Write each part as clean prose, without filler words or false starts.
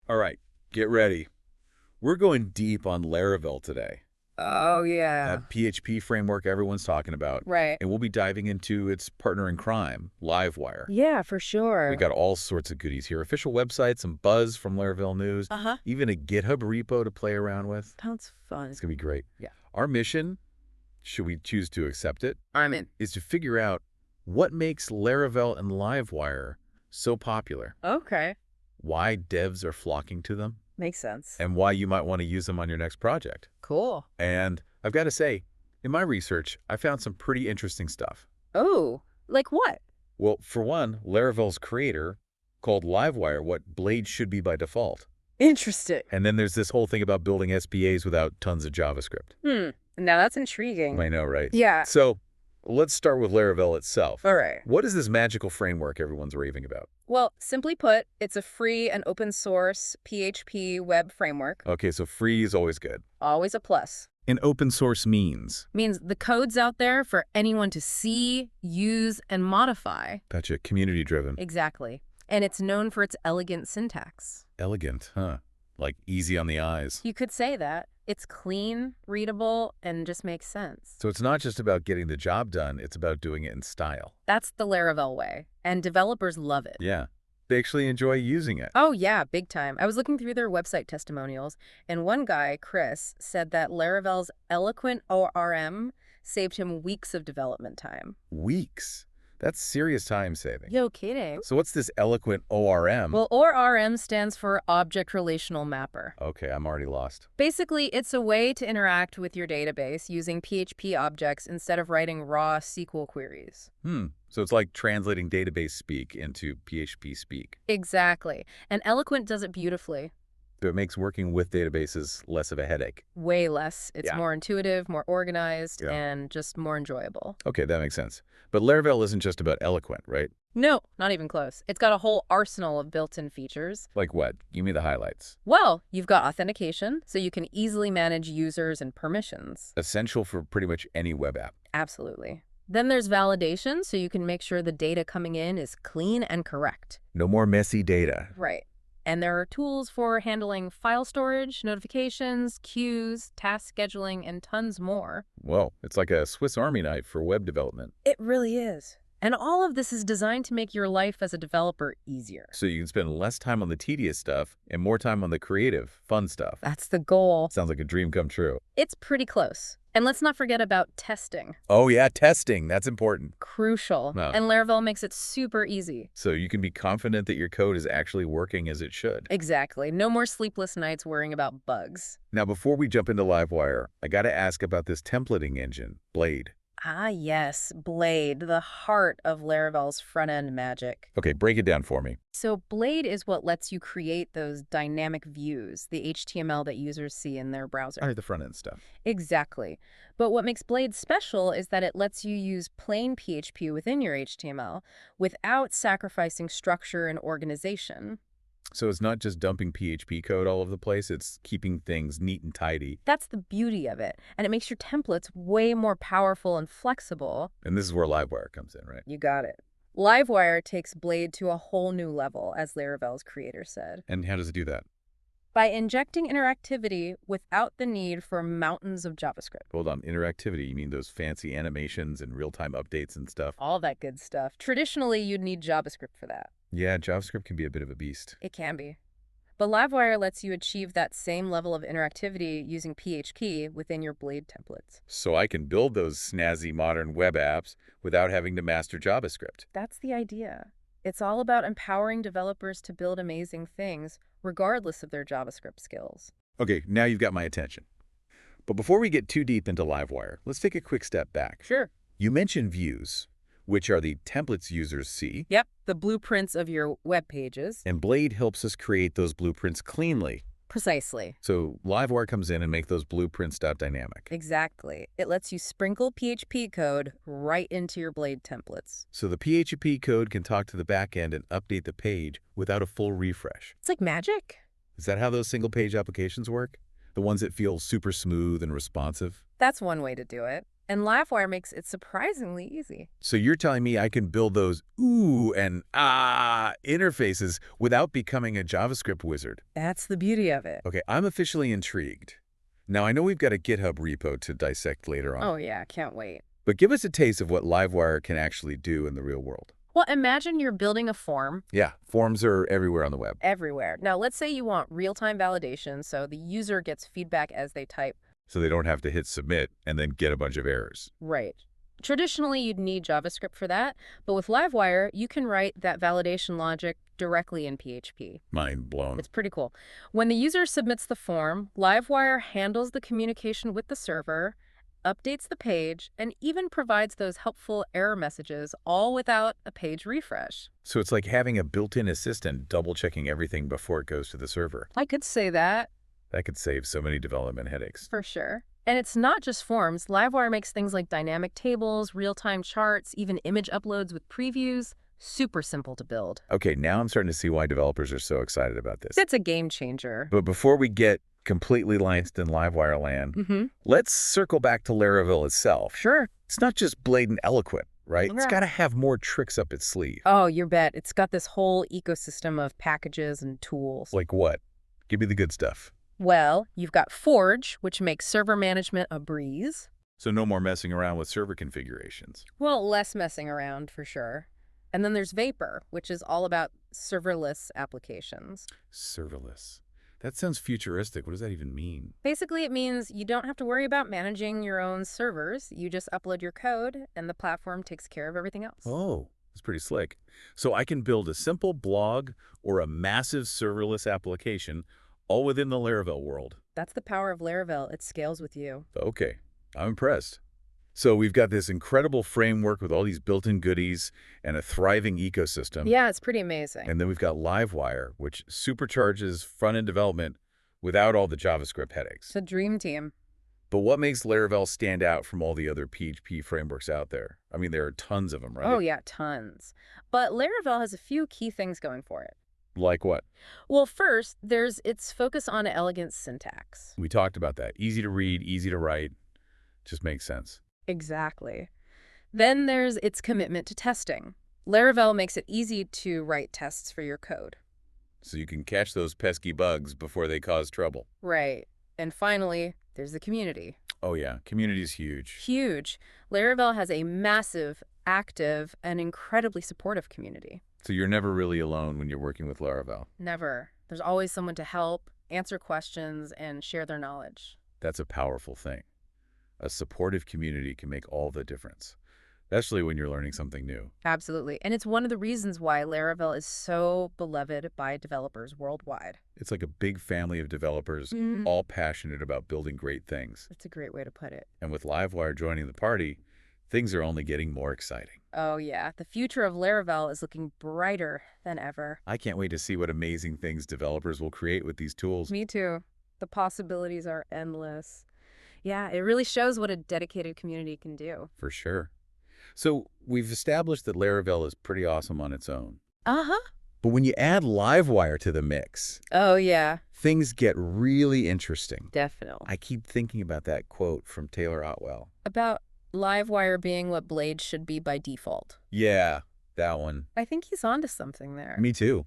All right, get ready. We're going deep on Laravel today, Oh, yeah. that PHP framework everyone's talking about, Right. and we'll be diving into its partner in crime, Livewire. Yeah, for We sure. got all sorts of goodies here, official websites, some buzz from Laravel News, Uh-huh. even a GitHub repo to play around with. Sounds fun. It's going to be great. Yeah. Our mission, should we choose to accept it, I'm in. is to figure out what makes Laravel and Livewire so popular, Okay. why devs are flocking to them, Makes sense. and why you might want to use them on your next project. Cool. And I've got to say, in my research, I found some pretty interesting stuff. Oh, like what? Well, for one, Laravel's creator called Livewire what Blade should be by default. Interesting. And then there's this whole thing about building SPAs without tons of JavaScript. Now that's intriguing. I know, right? Yeah. So let's start with Laravel itself. All right. What is this magical framework everyone's raving about? Well, simply put, it's a free and open source PHP web framework. Okay, so free is always good. Always a plus. And open source means? Means the code's out there for anyone to see, use, and modify. Gotcha, community driven. Exactly. And it's known for its elegant syntax. Elegant, huh? Like easy on the eyes. You could say that. It's clean, readable, and just makes sense. So it's not just about getting the job done, it's about doing it in style. That's the Laravel way, and developers love it. Yeah, they actually enjoy using it. Oh yeah, big time. I was looking through their website testimonials, and one guy, Chris, said that Laravel's Eloquent ORM saved him weeks of development time. Weeks. That's serious time saving. Yo, kidding. So what's this Eloquent ORM? Well, ORM stands for Object Relational Mapper. Okay, I'm already lost. Basically, it's a way to interact with your database using PHP objects instead of writing raw SQL queries. So it's like translating database speak into PHP speak. Exactly. And Eloquent does it beautifully. So it makes working with databases less of a headache. Way less. It's Yeah. more intuitive, more organized, Yeah. and just more enjoyable. Okay, that makes sense. But Laravel isn't just about Eloquent, right? No, not even close. It's got a whole arsenal of built-in features. Like what? Give me the highlights. Well, you've got authentication, so you can easily manage users and permissions. Essential for pretty much any web app. Absolutely. Then there's validation, so you can make sure the data coming in is clean and correct. No more messy data. Right. And there are tools for handling file storage, notifications, queues, task scheduling, and tons more. Whoa, it's like a Swiss Army knife for web development. It really is. And all of this is designed to make your life as a developer easier. So you can spend less time on the tedious stuff and more time on the creative, fun stuff. That's the goal. Sounds like a dream come true. It's pretty close. And let's not forget about testing. Oh yeah, testing. That's important. Crucial. Wow. And Laravel makes it super easy. So you can be confident that your code is actually working as it should. Exactly. No more sleepless nights worrying about bugs. Now, before we jump into Livewire, I got to ask about this templating engine, Blade. Ah, yes, Blade, the heart of Laravel's front-end magic. Okay, break it down for me. So Blade is what lets you create those dynamic views, the HTML that users see in their browser. I need the front end stuff. Exactly. But what makes Blade special is that it lets you use plain PHP within your HTML without sacrificing structure and organization. So it's not just dumping PHP code all over the place, it's keeping things neat and tidy. That's the beauty of it, and it makes your templates way more powerful and flexible. And this is where Livewire comes in, right? You got it. Livewire takes Blade to a whole new level, as Laravel's creator said, And how does it do that? by injecting interactivity without the need for mountains of JavaScript. Hold on, interactivity, you mean those fancy animations and real-time updates and stuff? All that good stuff. Traditionally, you'd need JavaScript for that. Yeah, JavaScript can be a bit of a beast. It can be. But Livewire lets you achieve that same level of interactivity using PHP within your Blade templates. So I can build those snazzy modern web apps without having to master JavaScript. That's the idea. It's all about empowering developers to build amazing things, regardless of their JavaScript skills. Okay, now you've got my attention. But before we get too deep into Livewire, let's take a quick step back. Sure. You mentioned views, which are the templates users see, Yep, the blueprints of your web pages. and Blade helps us create those blueprints cleanly. Precisely. So Livewire comes in and make those blueprints dynamic. Exactly. It lets you sprinkle PHP code right into your Blade templates. So the PHP code can talk to the backend and update the page without a full refresh. It's like magic. Is that how those single-page applications work? The ones that feel super smooth and responsive? That's one way to do it. And Livewire makes it surprisingly easy. So you're telling me I can build those ooh and ah interfaces without becoming a JavaScript wizard? That's the beauty of it. Okay, I'm officially intrigued. Now, I know we've got a GitHub repo to dissect later on, Oh yeah, can't wait. but give us a taste of what Livewire can actually do in the real world. Well, imagine you're building a form Yeah, forms are everywhere on the web. everywhere. Now, let's say you want real-time validation, so the user gets feedback as they type. So they don't have to hit submit and then get a bunch of errors. Right. Traditionally, you'd need JavaScript for that, but with Livewire, you can write that validation logic directly in PHP. Mind blown. It's pretty cool. When the user submits the form, Livewire handles the communication with the server, updates the page, and even provides those helpful error messages, all without a page refresh. So it's like having a built-in assistant double-checking everything before it goes to the server. I could say that, That could save so many development headaches. for sure. And it's not just forms. Livewire makes things like dynamic tables, real-time charts, even image uploads with previews. Super simple to build. Okay, now I'm starting to see why developers are so excited about this. It's a game changer. But before we get completely lost in Livewire land, let's circle back to Laravel itself. Sure. It's not just blatant Eloquent, right? It's Yeah. got to have more tricks up its sleeve. Oh, you bet. It's got this whole ecosystem of packages and tools. Like what? Give me the good stuff. Well, you've got Forge, which makes server management a breeze. So no more messing around with server configurations. Well, less messing around for sure. And then there's Vapor, which is all about serverless applications. Serverless. That sounds futuristic. What does that even mean? Basically, it means you don't have to worry about managing your own servers. You just upload your code, and the platform takes care of everything else. Oh, that's pretty slick. So I can build a simple blog or a massive serverless application all within the Laravel world. That's the power of Laravel. It scales with you. Okay, I'm impressed. So we've got this incredible framework with all these built-in goodies and a thriving ecosystem. Yeah, it's pretty amazing. And then we've got Livewire, which supercharges front-end development without all the JavaScript headaches. It's a dream team. But what makes Laravel stand out from all the other PHP frameworks out there? I mean, there are tons of them, right? Oh, yeah, tons. But Laravel has a few key things going for it. Like what? Well, first, there's its focus on elegant syntax. We talked about that. Easy to read, easy to write. Just makes sense. Exactly. Then there's its commitment to testing. Laravel makes it easy to write tests for your code. So you can catch those pesky bugs before they cause trouble. Right. And finally, there's the community. Oh yeah, community's huge. Huge. Laravel has a massive, active, and incredibly supportive community. So you're never really alone when you're working with Laravel. Never. There's always someone to help, answer questions, and share their knowledge. That's a powerful thing. A supportive community can make all the difference, especially when you're learning something new. Absolutely. And it's one of the reasons why Laravel is so beloved by developers worldwide. It's like a big family of developers, all passionate about building great things. That's a great way to put it. And with Livewire joining the party, things are only getting more exciting. Oh, yeah. The future of Laravel is looking brighter than ever. I can't wait to see what amazing things developers will create with these tools. Me too. The possibilities are endless. Yeah, it really shows what a dedicated community can do. For sure. So we've established that Laravel is pretty awesome on its own. Uh-huh. But when you add Livewire to the mix, Oh, yeah, things get really interesting. definitely. I keep thinking about that quote from Taylor Otwell. About Livewire being what Blade should be by default. Yeah, that one. I think he's onto something there. Me too.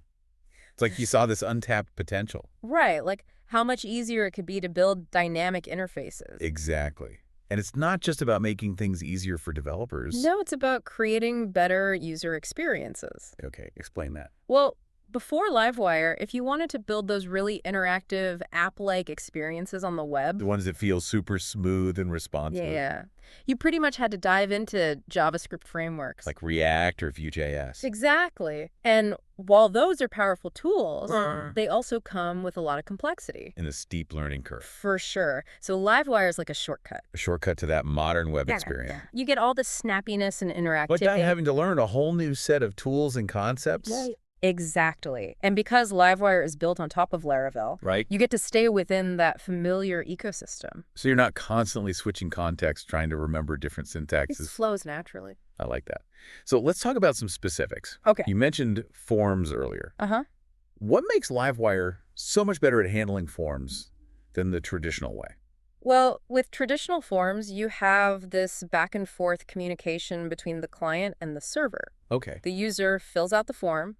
It's like he saw this untapped potential. Right, like how much easier it could be to build dynamic interfaces. Exactly. And it's not just about making things easier for developers. No, it's about creating better user experiences. Okay, explain that. Well, before Livewire, if you wanted to build those really interactive app-like experiences on the web, The ones that feel super smooth and responsive. yeah, you pretty much had to dive into JavaScript frameworks. Like React or Vue.js. Exactly. And while those are powerful tools, they also come with a lot of complexity. In a steep learning curve. For sure. So Livewire is like a shortcut. A shortcut to that modern web experience. You get all the snappiness and interactivity. Without having to learn a whole new set of tools and concepts. Exactly. And because Livewire is built on top of Laravel, Right? you get to stay within that familiar ecosystem. So you're not constantly switching context, trying to remember different It syntaxes. flows naturally. I like that. So let's talk about some specifics. Okay. You mentioned forms earlier. Uh-huh. What makes Livewire so much better at handling forms than the traditional way? Well, with traditional forms, you have this back and forth communication between the client and the server. Okay. The user fills out the form,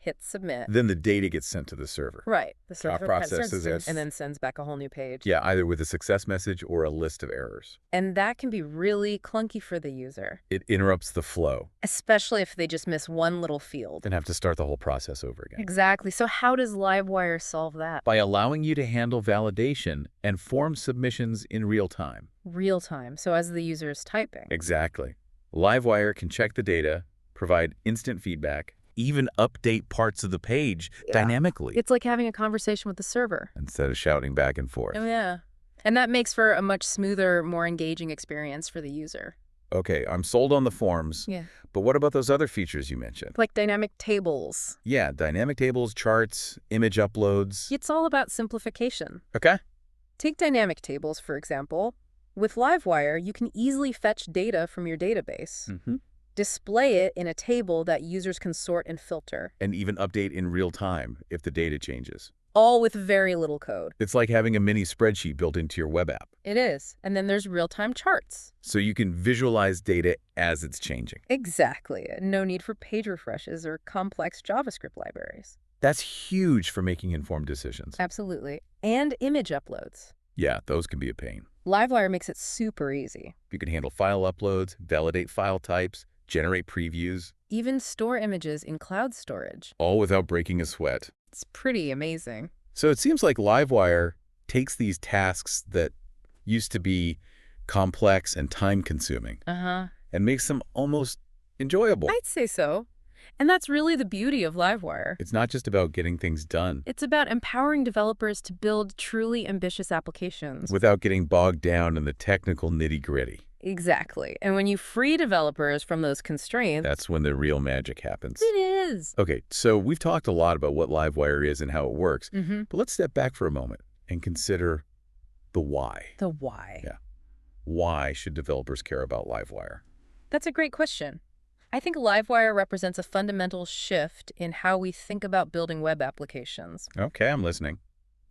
hits submit. Then the data gets sent to the server. Right. The Our server processes processes it. it and then sends back a whole new page. Yeah, either with a success message or a list of errors. And that can be really clunky for the user, It interrupts the flow especially if they just miss one little field. and have to start the whole process over again. Exactly. So how does Livewire solve that? By allowing you to handle validation and form submissions in real time. Real time. So as the user is typing. Exactly. Livewire can check the data, provide instant feedback, even update parts of the page dynamically It's like having a conversation with the server. instead of shouting back and forth. Oh, yeah. And that makes for a much smoother, more engaging experience for the user. Okay, I'm sold on the forms, Yeah. but what about those other features you mentioned? Like dynamic tables. Yeah, dynamic tables, charts, image uploads. It's all about simplification. Okay. Take dynamic tables, for example. With Livewire, you can easily fetch data from your database, display it in a table that users can sort and filter, And even update in real time if the data changes. all with very little code. It's like having a mini spreadsheet built into your web app. It is. And then there's real-time charts. So you can visualize data as it's changing. Exactly. No need for page refreshes or complex JavaScript libraries. That's huge for making informed decisions. Absolutely. And image uploads. Yeah, those can be a pain. Livewire makes it super easy. You can handle file uploads, validate file types, generate previews, Even store images in cloud storage. all without breaking a sweat. It's pretty amazing. So it seems like Livewire takes these tasks that used to be complex and time-consuming Uh-huh. and makes them almost enjoyable. I'd say so. And that's really the beauty of Livewire. It's not just about getting things done It's about empowering developers to build truly ambitious applications. without getting bogged down in the technical nitty-gritty. Exactly. And when you free developers from those constraints, That's when the real magic happens. it is. Okay, so we've talked a lot about what Livewire is and how it works, Mm-hmm. but let's step back for a moment and consider the why. The why. Yeah. Why should developers care about Livewire? That's a great question. I think Livewire represents a fundamental shift in how we think about building web applications. Okay, I'm listening.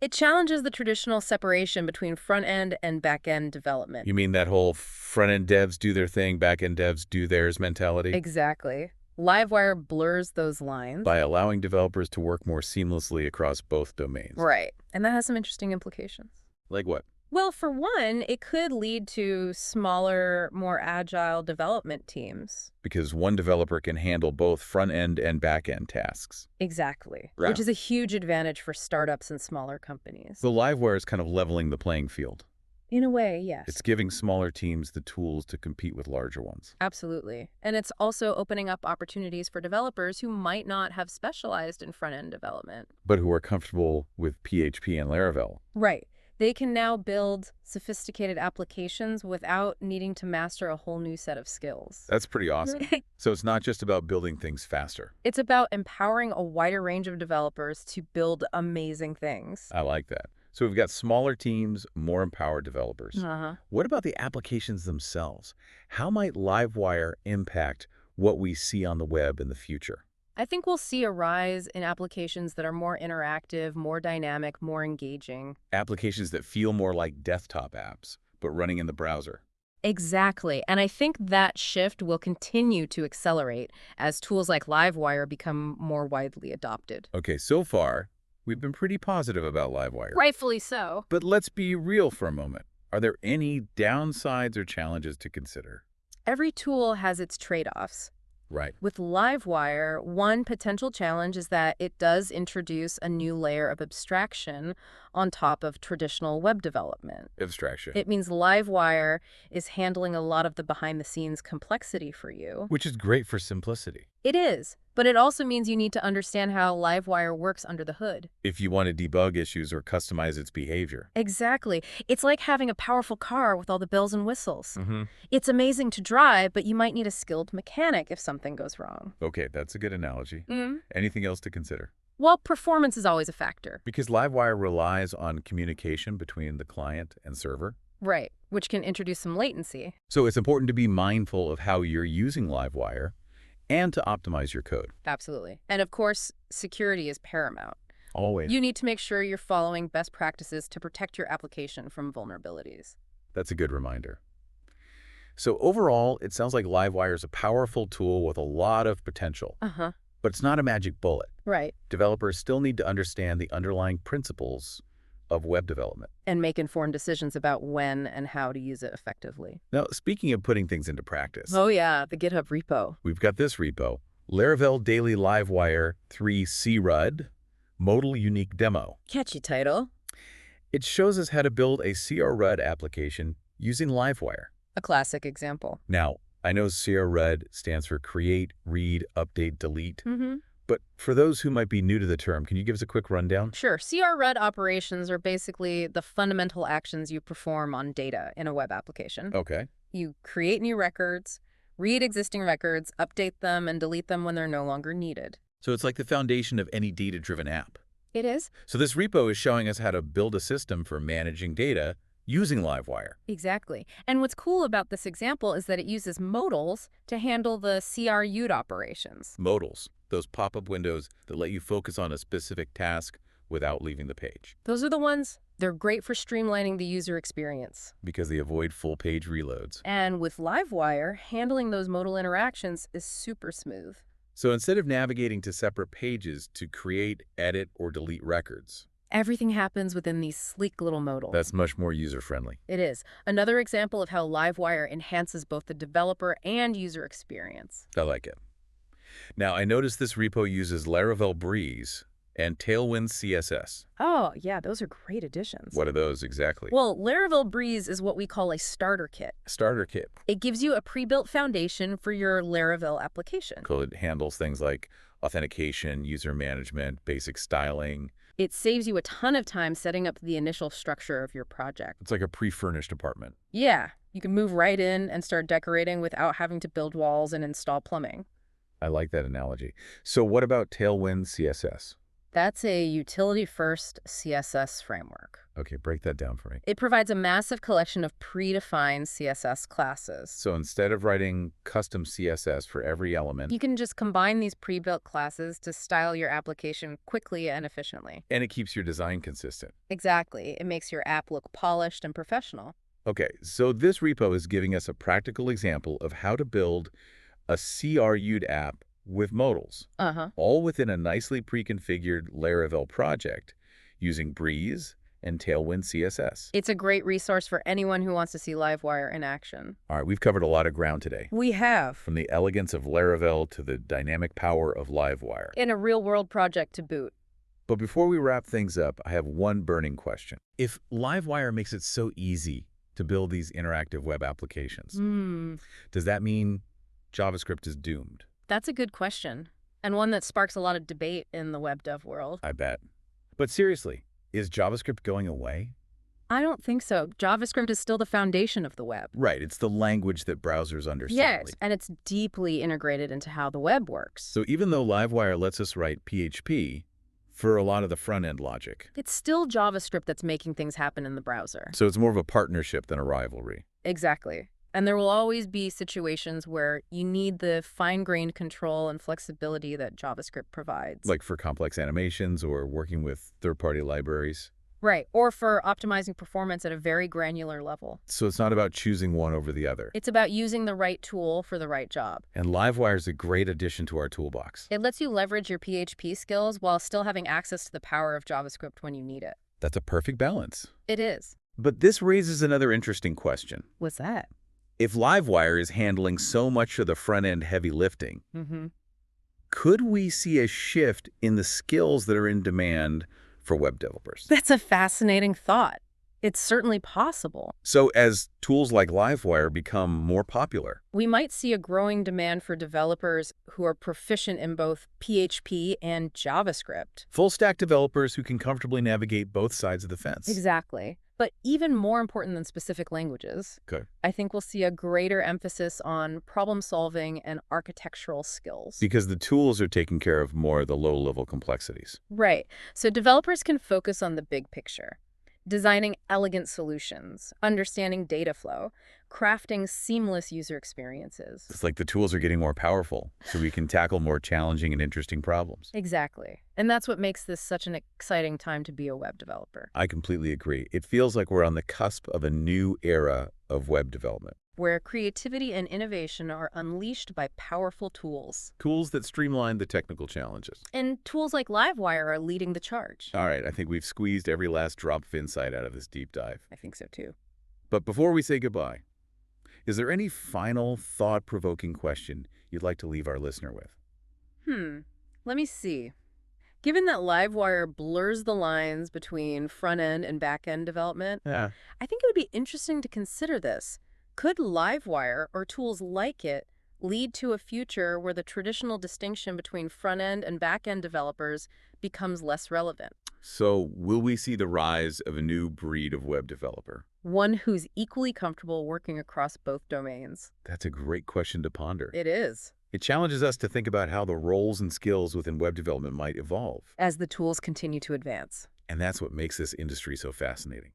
It challenges the traditional separation between front-end and back-end development. You mean that whole front-end devs do their thing, back-end devs do theirs mentality? Exactly. Livewire blurs those lines. By allowing developers to work more seamlessly across both domains. Right. And that has some interesting implications. Like what? Well, for one, it could lead to smaller, more agile development teams. Because one developer can handle both front-end and back-end tasks. Exactly. Right. Which is a huge advantage for startups and smaller companies. So Livewire is kind of leveling the playing field. In a way, yes. It's giving smaller teams the tools to compete with larger ones. Absolutely. And it's also opening up opportunities for developers who might not have specialized in front-end development. But who are comfortable with PHP and Laravel. Right. They can now build sophisticated applications without needing to master a whole new set of skills. That's pretty awesome. So it's not just about building things faster. It's about empowering a wider range of developers to build amazing things. I like that. So we've got smaller teams, more empowered developers. Uh-huh. What about the applications themselves? How might Livewire impact what we see on the web in the future? I think we'll see a rise in applications that are more interactive, more dynamic, more engaging. Applications that feel more like desktop apps, but running in the browser. Exactly. And I think that shift will continue to accelerate as tools like Livewire become more widely adopted. Okay, so far, we've been pretty positive about Livewire. Rightfully so. But let's be real for a moment. Are there any downsides or challenges to consider? Every tool has its trade-offs. Right. With Livewire, one potential challenge is that it does introduce a new layer of abstraction on top of traditional web development. Abstraction. It means Livewire is handling a lot of the behind-the-scenes complexity for you. Which is great for simplicity. It is, but it also means you need to understand how Livewire works under the hood. If you want to debug issues or customize its behavior. Exactly. It's like having a powerful car with all the bells and whistles. Mm-hmm. It's amazing to drive, but you might need a skilled mechanic if something goes wrong. Okay, that's a good analogy. Mm-hmm. Anything else to consider? Well, performance is always a factor. Because Livewire relies on communication between the client and server. Right, which can introduce some latency. So it's important to be mindful of how you're using Livewire and to optimize your code. Absolutely. And of course, security is paramount. Always. You need to make sure you're following best practices to protect your application from vulnerabilities. That's a good reminder. So overall, it sounds like Livewire is a powerful tool with a lot of potential, Uh-huh. but it's not a magic bullet. Right. Developers still need to understand the underlying principles of web development. And make informed decisions about when and how to use it effectively. Now, speaking of putting things into practice, Oh yeah, the GitHub repo. we've got this repo, Laravel Daily Livewire 3 CRUD, Modal Unique Demo. Catchy title. It shows us how to build a CRUD application using Livewire. A classic example. Now, I know CRUD stands for Create, Read, Update, Delete, Mm-hmm. but for those who might be new to the term, can you give us a quick rundown? Sure. CRUD operations are basically the fundamental actions you perform on data in a web application. Okay. You create new records, read existing records, update them, and delete them when they're no longer needed. So it's like the foundation of any data-driven app. It is? So this repo is showing us how to build a system for managing data using Livewire. Exactly. And what's cool about this example is that it uses modals to handle the CRUD operations. Modals, those pop-up windows that let you focus on a specific task without leaving the page, Those are the ones. They're great for streamlining the user experience. because they avoid full-page reloads. And with Livewire, handling those modal interactions is super smooth. So instead of navigating to separate pages to create, edit, or delete records, Everything happens within these sleek little modals. that's much more user-friendly. It is. Another example of how Livewire enhances both the developer and user experience. I like it. Now, I noticed this repo uses Laravel Breeze and Tailwind CSS. Oh, yeah, those are great additions. What are those exactly? Well, Laravel Breeze is what we call a starter kit. Starter kit. It gives you a pre-built foundation for your Laravel application. Cool. It handles things like authentication, user management, basic styling. It saves you a ton of time setting up the initial structure of your project. It's like a pre-furnished apartment. Yeah, you can move right in and start decorating without having to build walls and install plumbing. I like that analogy. So what about Tailwind CSS? That's a utility-first CSS framework. Okay, break that down for me. It provides a massive collection of predefined CSS classes. So instead of writing custom CSS for every element, You can just combine these pre-built classes to style your application quickly and efficiently. and it keeps your design consistent. Exactly. It makes your app look polished and professional. Okay, so this repo is giving us a practical example of how to build a CRUD app with modals, Uh-huh. all within a nicely pre-configured Laravel project using Breeze and Tailwind CSS. It's a great resource for anyone who wants to see Livewire in action. All right, we've covered a lot of ground today, We have. from the elegance of Laravel to the dynamic power of Livewire. In a real-world project to boot. But before we wrap things up, I have one burning question. If Livewire makes it so easy to build these interactive web applications, does that mean JavaScript is doomed? That's a good question, and one that sparks a lot of debate in the web dev world. I bet. But seriously, is JavaScript going away? I don't think so. JavaScript is still the foundation of the web. Right, it's the language that browsers understand. Yes, and it's deeply integrated into how the web works. So even though Livewire lets us write PHP for a lot of the front-end logic, It's still JavaScript that's making things happen in the browser. so it's more of a partnership than a rivalry. Exactly. And there will always be situations where you need the fine-grained control and flexibility that JavaScript provides. Like for complex animations or working with third-party libraries. Right, or for optimizing performance at a very granular level. So it's not about choosing one over the other. It's about using the right tool for the right job. And Livewire is a great addition to our toolbox. It lets you leverage your PHP skills while still having access to the power of JavaScript when you need it. That's a perfect balance. It is. But this raises another interesting question. What's that? If Livewire is handling so much of the front-end heavy lifting, Mm-hmm. could we see a shift in the skills that are in demand for web developers? That's a fascinating thought. It's certainly possible. So as tools like Livewire become more popular, We might see a growing demand for developers who are proficient in both PHP and JavaScript. full-stack developers who can comfortably navigate both sides of the fence. Exactly. But even more important than specific languages, Okay. I think we'll see a greater emphasis on problem-solving and architectural skills. Because the tools are taking care of more of the low-level complexities. Right. So developers can focus on the big picture. Designing elegant solutions, understanding data flow, crafting seamless user experiences. It's like the tools are getting more powerful, so we can tackle more challenging and interesting problems. Exactly. And that's what makes this such an exciting time to be a web developer, I completely agree. It feels like we're on the cusp of a new era of web development. where creativity and innovation are unleashed by powerful tools. Tools that streamline the technical challenges. And tools like Livewire are leading the charge. All right, I think we've squeezed every last drop of insight out of this deep dive. I think so too. But before we say goodbye, is there any final thought-provoking question you'd like to leave our listener with? Let me see. Given that Livewire blurs the lines between front-end and back-end development, Yeah. I think it would be interesting to consider this. Could Livewire or tools like it lead to a future where the traditional distinction between front-end and back-end developers becomes less relevant? So will we see the rise of a new breed of web developer? One who's equally comfortable working across both domains. That's a great question to ponder. It is, It challenges us to think about how the roles and skills within web development might evolve. as the tools continue to advance. And that's what makes this industry so fascinating.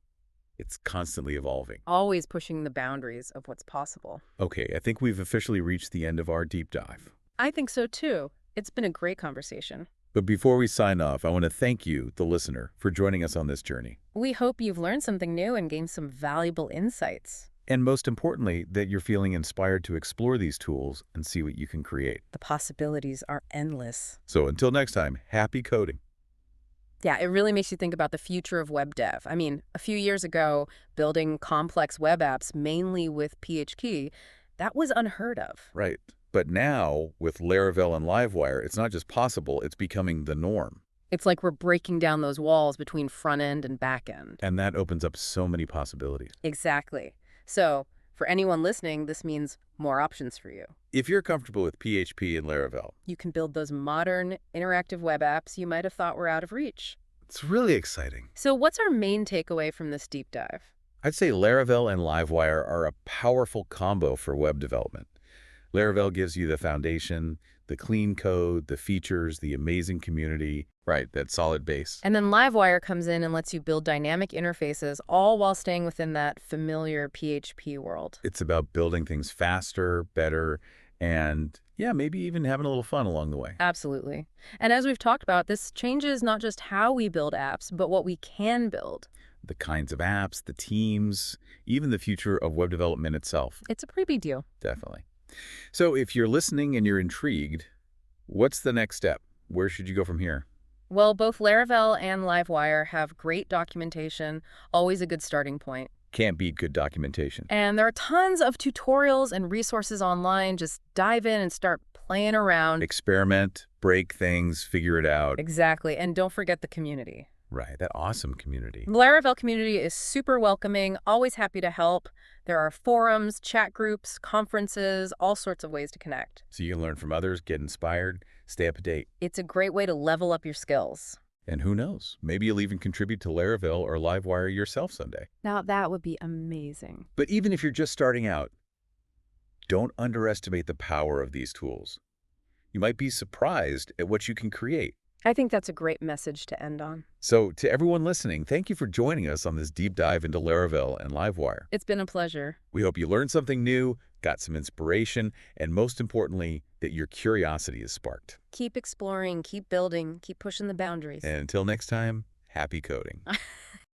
It's constantly evolving. Always pushing the boundaries of what's possible. Okay, I think we've officially reached the end of our deep dive. I think so too. It's been a great conversation. But before we sign off, I want to thank you, the listener, for joining us on this journey. We hope you've learned something new and gained some valuable insights. And most importantly, that you're feeling inspired to explore these tools and see what you can create. The possibilities are endless. So until next time, happy coding. Yeah, it really makes you think about the future of web dev. I mean, a few years ago, building complex web apps mainly with PHP, that was unheard of. Right. But now, with Laravel and Livewire, it's not just possible, it's becoming the norm. It's like we're breaking down those walls between front end and back end. And that opens up so many possibilities. Exactly. So, for anyone listening, this means more options for you. If you're comfortable with PHP and Laravel, You can build those modern, interactive web apps you might have thought were out of reach. it's really exciting. So what's our main takeaway from this deep dive? I'd say Laravel and Livewire are a powerful combo for web development. Laravel gives you the foundation, the clean code, the features, the amazing community, right, that solid base. And then Livewire comes in and lets you build dynamic interfaces, all while staying within that familiar PHP world. It's about building things faster, better, and yeah, maybe even having a little fun along the way. Absolutely. And as we've talked about, this changes not just how we build apps, but what we can build. The kinds of apps, the teams, even the future of web development itself. It's a pretty big deal. Definitely. So if you're listening and you're intrigued, what's the next step? Where should you go from here? Well, both Laravel and Livewire have great documentation, always a good starting point. Can't beat good documentation. And there are tons of tutorials and resources online. Just dive in and start playing around. Experiment, break things, figure it out. Exactly. And don't forget the community. Right, that awesome community. The Laravel community is super welcoming, always happy to help. There are forums, chat groups, conferences, all sorts of ways to connect. So you can learn from others, get inspired, stay up to date. It's a great way to level up your skills. And who knows, maybe you'll even contribute to Laravel or Livewire yourself someday. Now that would be amazing. But even if you're just starting out, don't underestimate the power of these tools. You might be surprised at what you can create. I think that's a great message to end on. So to everyone listening, thank you for joining us on this deep dive into Laravel and Livewire. It's been a pleasure. We hope you learned something new, got some inspiration, and most importantly, that your curiosity is sparked. Keep exploring, keep building, keep pushing the boundaries. And until next time, happy coding.